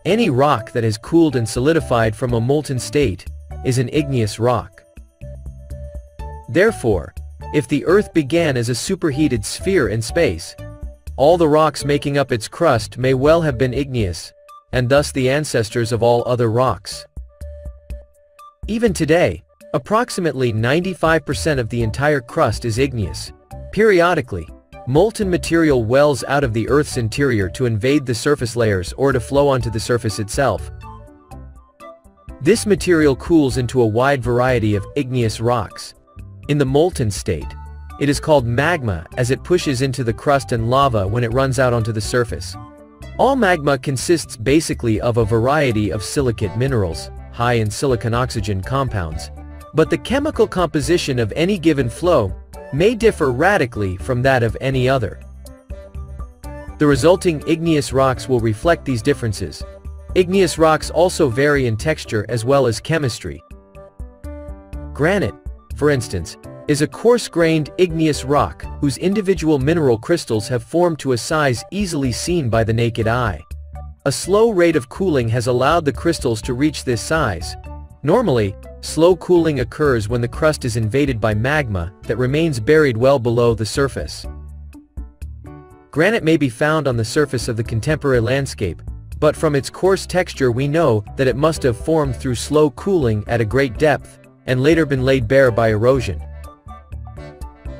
Any rock that has cooled and solidified from a molten state is an igneous rock. Therefore, if the Earth began as a superheated sphere in space, all the rocks making up its crust may well have been igneous, and thus the ancestors of all other rocks. Even today, approximately 95% of the entire crust is igneous. Periodically, molten material wells out of the Earth's interior to invade the surface layers or to flow onto the surface itself. This material cools into a wide variety of igneous rocks. In the molten state, it is called magma as it pushes into the crust, and lava when it runs out onto the surface. All magma consists basically of a variety of silicate minerals, high in silicon-oxygen compounds, but the chemical composition of any given flow may differ radically from that of any other. The resulting igneous rocks will reflect these differences. Igneous rocks also vary in texture as well as chemistry. Granite, for instance, is a coarse-grained igneous rock whose individual mineral crystals have formed to a size easily seen by the naked eye. A slow rate of cooling has allowed the crystals to reach this size. Normally, slow cooling occurs when the crust is invaded by magma that remains buried well below the surface. Granite may be found on the surface of the contemporary landscape, but from its coarse texture we know that it must have formed through slow cooling at a great depth, and later been laid bare by erosion.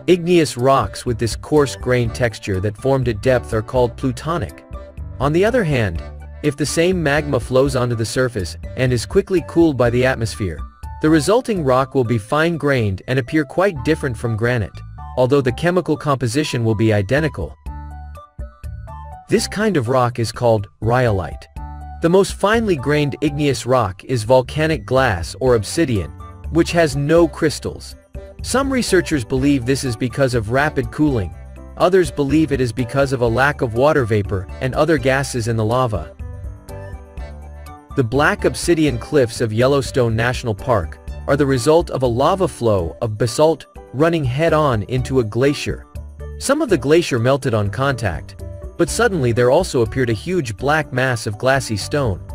Igneous rocks with this coarse-grained texture that formed at depth are called plutonic. On the other hand, if the same magma flows onto the surface and is quickly cooled by the atmosphere, the resulting rock will be fine-grained and appear quite different from granite, although the chemical composition will be identical. This kind of rock is called rhyolite. The most finely grained igneous rock is volcanic glass or obsidian, which has no crystals. Some researchers believe this is because of rapid cooling. Others believe it is because of a lack of water vapor and other gases in the lava. The black obsidian cliffs of Yellowstone National Park are the result of a lava flow of basalt running head-on into a glacier. Some of the glacier melted on contact, but suddenly there also appeared a huge black mass of glassy stone.